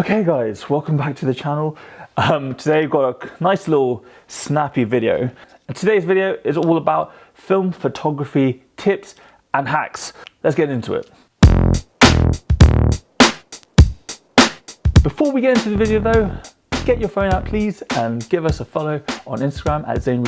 Okay guys, welcome back to the channel. Today we've got a nice little snappy video. And today's video is all about film photography tips and hacks. Let's get into it. Before we get into the video though, get your phone out please and give us a follow on Instagram at Zain.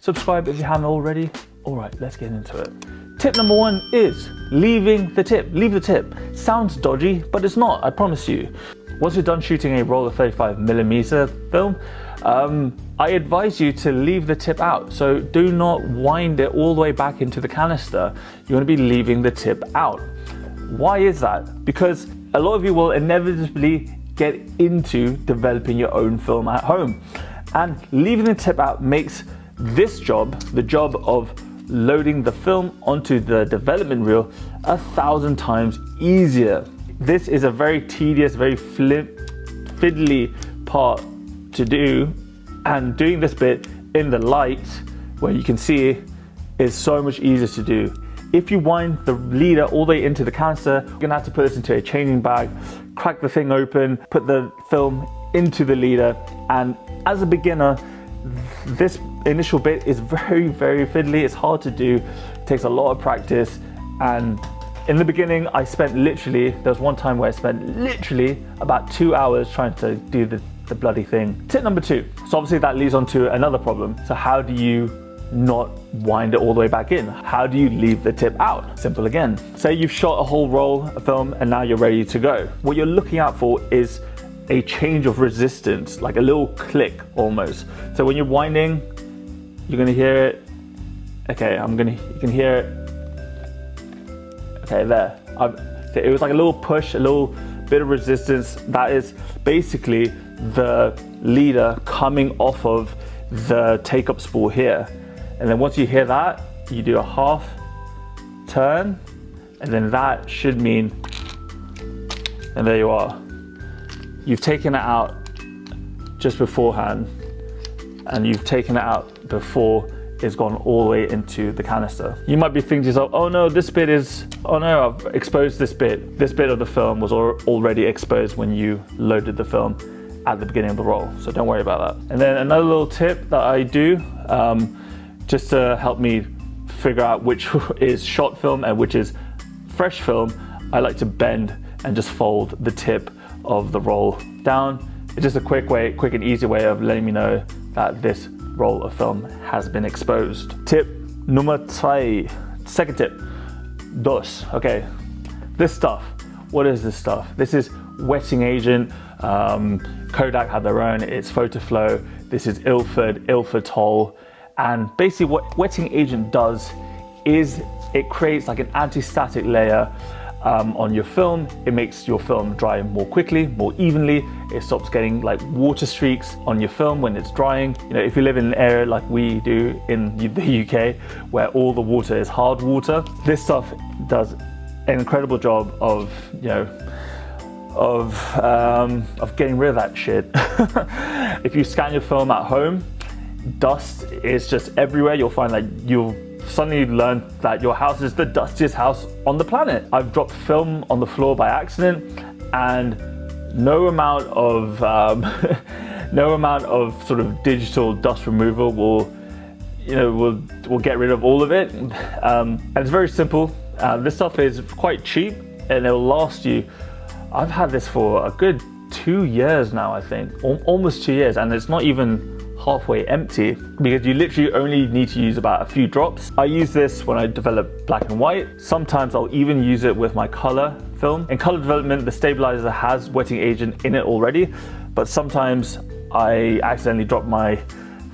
Subscribe if you haven't already. All right, let's get into it. Tip number one is leaving the tip. Leave the tip. Sounds dodgy, but it's not, I promise you. Once you're done shooting a roll of 35mm film, I advise you to leave the tip out. So do not wind it all the way back into the canister. You want to be leaving the tip out. Why is that? Because a lot of you will inevitably get into developing your own film at home. And leaving the tip out makes this job, the job of loading the film onto the development reel, 1,000 times easier. This is a very tedious, very fiddly part to do, and doing this bit in the light where you can see is so much easier to do. If you wind the leader all the way into the canister, you're gonna have to put this into a changing bag, crack the thing open, put the film into the leader, and as a beginner, this initial bit is very fiddly. It's hard to do, it takes a lot of practice, and in the beginning I spent literally, there was one time where I spent literally about 2 hours trying to do the bloody thing. Tip number two, so obviously that leads on to another problem. So how do you not wind it all the way back in? How do you leave the tip out? Simple again. Say you've shot a whole roll of film and now you're ready to go. What you're looking out for is a change of resistance, like a little click almost. So when you're winding, you're gonna hear it. Okay, you can hear it. Okay, there. It was like a little push, a little bit of resistance. That is basically the leader coming off of the take-up spool here. And then once you hear that, you do a half turn, and then that should mean, and there you are. You've taken it out just beforehand, and you've taken it out before it's gone all the way into the canister. You might be thinking to yourself, oh no, I've exposed this bit. This bit of the film was already exposed when you loaded the film at the beginning of the roll, so don't worry about that. And then another little tip that I do, just to help me figure out which is shot film and which is fresh film, I like to bend and just fold the tip of the roll down. It's just a quick and easy way of letting me know that this roll of film has been exposed. Tip number two, second tip, dos. Okay, this stuff, what is this stuff? This is wetting agent. Kodak had their own, it's PhotoFlow. This is Ilford Toll. And basically what wetting agent does is it creates like an anti-static layer on your film. It makes your film dry more quickly, more evenly. It stops getting like water streaks on your film when it's drying. You know, if you live in an area like we do in the UK, where all the water is hard water, this stuff does an incredible job of, you know, of getting rid of that shit. If you scan your film at home, dust is just everywhere. You'll find that you'll suddenly learn that your house is the dustiest house on the planet. I've dropped film on the floor by accident, and no amount of sort of digital dust removal will get rid of all of it. And it's very simple. This stuff is quite cheap and it'll last you. I've had this for a good 2 years now, I think, almost 2 years, and it's not even halfway empty because you literally only need to use about a few drops. I use this when I develop black and white. Sometimes I'll even use it with my color film. In color development, the stabilizer has wetting agent in it already, but sometimes I accidentally drop my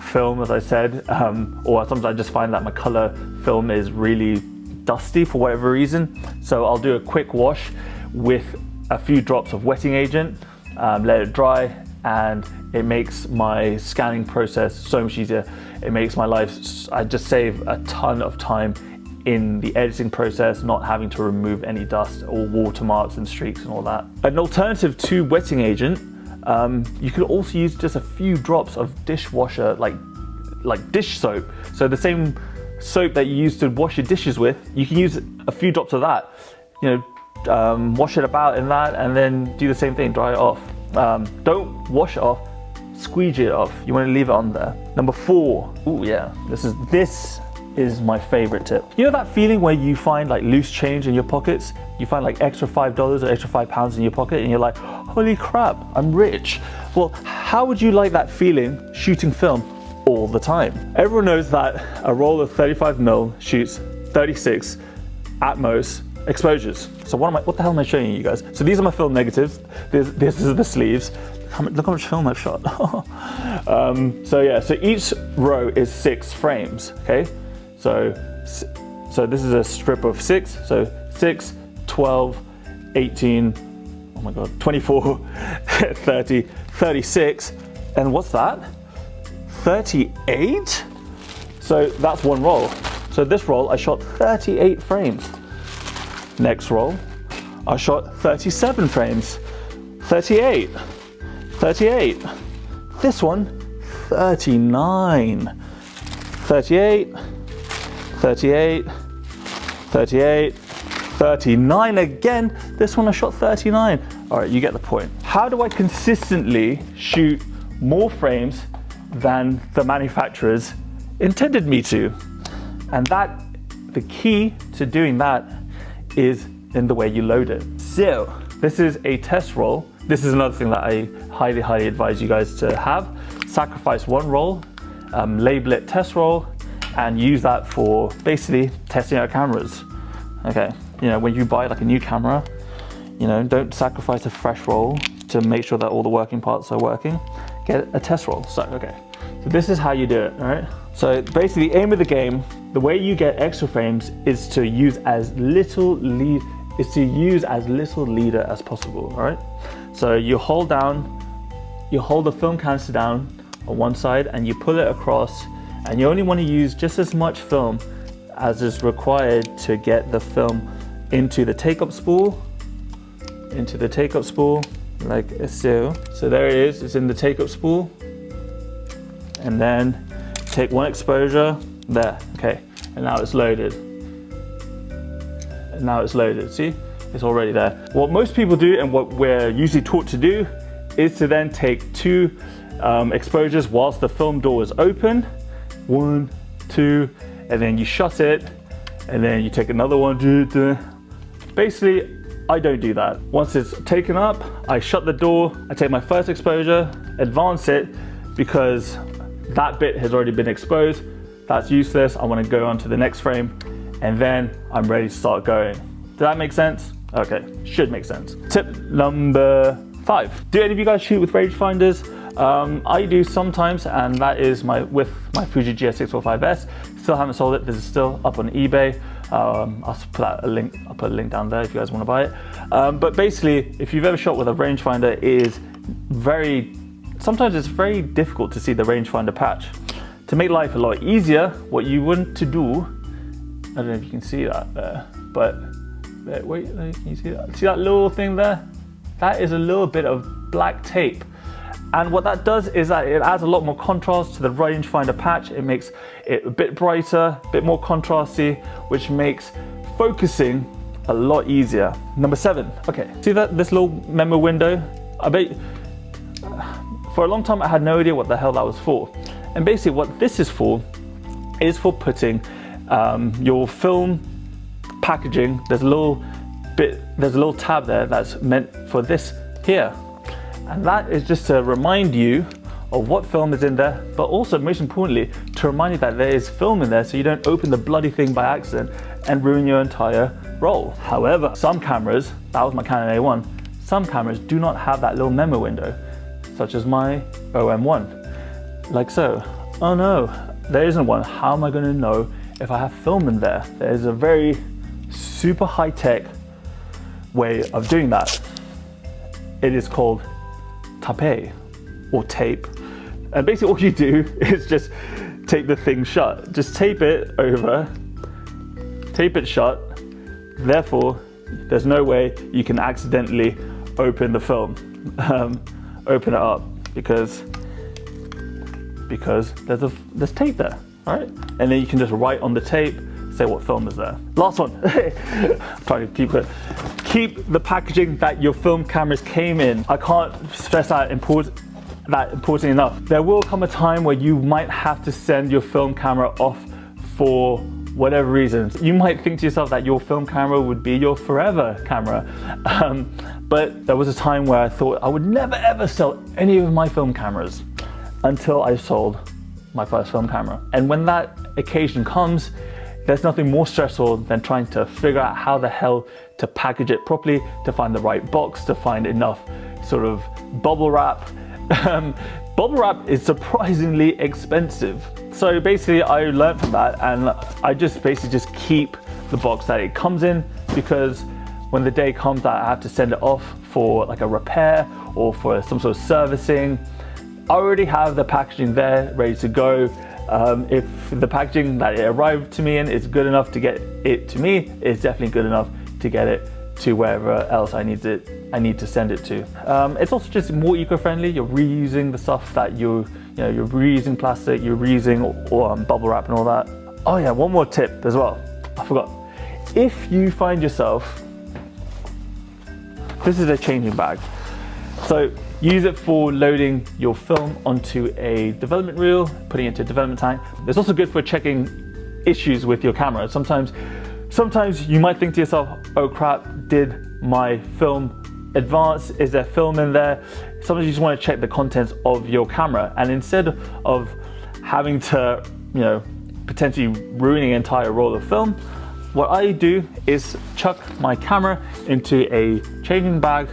film, as I said, or sometimes I just find that my color film is really dusty for whatever reason. So I'll do a quick wash with a few drops of wetting agent, let it dry, and it makes my scanning process so much easier. It makes my life, I just save a ton of time in the editing process, not having to remove any dust or watermarks and streaks and all that. An alternative to wetting agent, you could also use just a few drops of dishwasher, like dish soap. So the same soap that you use to wash your dishes with, you can use a few drops of that. You know, wash it about in that, and then do the same thing, dry it off. Don't wash it off, squeegee it off. You want to leave it on there. Number 4. Oh yeah, this is my favorite tip. You know that feeling where you find like loose change in your pockets? You find like extra $5 or extra £5 in your pocket, and you're like, holy crap, I'm rich. Well, how would you like that feeling shooting film all the time? Everyone knows that a roll of 35mm shoots 36 at most exposures. So what the hell am I showing you guys? So these are my film negatives. This is the sleeves. Look how much film I've shot. So yeah, so each row is 6 frames, okay? So this is a strip of 6. So 6, 12, 18, oh my God, 24, 30, 36. And what's that? 38? So that's one roll. So this roll, I shot 38 frames. Next roll, I shot 37 frames. 38, 38. This one, 39. 38, 38, 38, 39 again. This one I shot 39. All right, you get the point. How do I consistently shoot more frames than the manufacturers intended me to? And the key to doing that is in the way you load it. So this is a test roll. This is another thing that I highly, highly advise you guys to have. Sacrifice one roll, label it test roll, and use that for basically testing out cameras. Okay, you know, when you buy like a new camera, you know, don't sacrifice a fresh roll to make sure that all the working parts are working. Get a test roll. So, okay, so this is how you do it, all right? So basically the aim of the game, the way you get extra frames is to use as little leader as possible, all right? So you hold the film canister down on one side and you pull it across, and you only want to use just as much film as is required to get the film into the take-up spool, like so. So there it is, it's in the take-up spool. And then take one exposure, there, okay. And now it's loaded. See? It's already there. What most people do, and what we're usually taught to do, is to then take 2 exposures whilst the film door is open. 1, 2, and then you shut it, and then you take another one. Basically, I don't do that. Once it's taken up, I shut the door, I take my first exposure, advance it, because that bit has already been exposed. That's useless. I want to go on to the next frame, and then I'm ready to start going. Does that make sense? Okay, should make sense. Tip number 5. Do any of you guys shoot with rangefinders? I do sometimes, and that is with my Fuji GS645S. Still haven't sold it. This is still up on eBay. I'll put a link down there if you guys want to buy it. But basically, if you've ever shot with a rangefinder, sometimes it's very difficult to see the rangefinder patch. To make life a lot easier, what you want to do, I don't know if you can see that there, but wait, can you see that? See that little thing there? That is a little bit of black tape. And what that does is that it adds a lot more contrast to the rangefinder patch. It makes it a bit brighter, a bit more contrasty, which makes focusing a lot easier. Number 7, okay. See this little memo window? I bet, for a long time I had no idea what the hell that was for. And basically what this is for putting your film packaging. There's a little tab there that's meant for this here. And that is just to remind you of what film is in there, but also most importantly, to remind you that there is film in there so you don't open the bloody thing by accident and ruin your entire roll. However, some cameras, that was my Canon A1, some cameras do not have that little memo window, such as my OM1, like so. Oh no, there isn't one. How am I going to know if I have film in there? There's a very super high-tech way of doing that. It is called tape or tape, and basically all you do is just tape the thing shut. Just tape it over, tape it shut. Therefore, there's no way you can accidentally open the film, open it up, because there's tape there, all right? And then you can just write on the tape say what film is there. Last one. I'm trying to keep the packaging that your film cameras came in. I can't stress that important enough. There will come a time where you might have to send your film camera off for whatever reasons. You might think to yourself that your film camera would be your forever camera. But there was a time where I thought I would never ever sell any of my film cameras until I sold my first film camera. And when that occasion comes, there's nothing more stressful than trying to figure out how the hell to package it properly, to find the right box, to find enough sort of bubble wrap. Bubble wrap is surprisingly expensive. So basically I learned from that, and I just basically just keep the box that it comes in, because when the day comes that I have to send it off for like a repair or for some sort of servicing, I already have the packaging there ready to go. If the packaging that it arrived to me in is good enough to get it to me, it's definitely good enough to get it to wherever else I need to send it to. It's also just more eco-friendly. You're reusing the stuff that you're reusing plastic, you're reusing bubble wrap and all that. Oh yeah, one more tip as well. I forgot. If you find yourself, this is a changing bag. So use it for loading your film onto a development reel, putting it into a development tank. It's also good for checking issues with your camera. Sometimes you might think to yourself, oh crap, did my film advance? Is there film in there? Sometimes you just want to check the contents of your camera, and instead of having to, potentially ruining an entire roll of film, what I do is chuck my camera into a changing bag.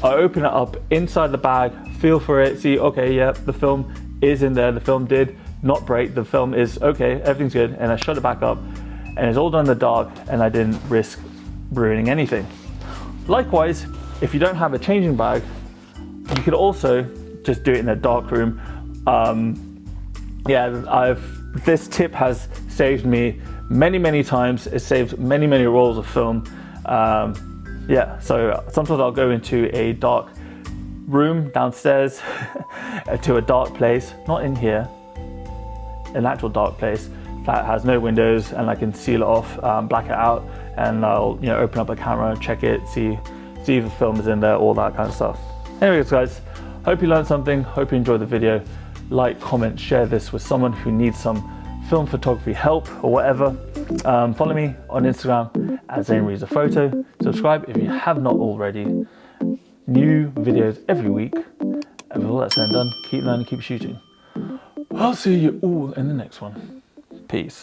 I open it up inside the bag, feel for it, see, okay, yeah, the film is in there, the film did not break, the film is okay, everything's good, and I shut it back up, and it's all done in the dark, and I didn't risk ruining anything. Likewise, if you don't have a changing bag, you could also just do it in a dark room. This tip has saved me many times. It saved many rolls of film. So sometimes I'll go into a dark room downstairs to a dark place, not in here, an actual dark place that has no windows, and I can seal it off, black it out, and I'll open up a camera, check it, see if the film is in there, all that kind of stuff. Anyways guys, hope you learned something, hope you enjoyed the video. Like, comment, share this with someone who needs some film photography help or whatever. Follow me on Instagram at Zain Photo. Subscribe if you have not already. New videos every week. And with all that said and done, keep learning, keep shooting. I'll see you all in the next one. Peace.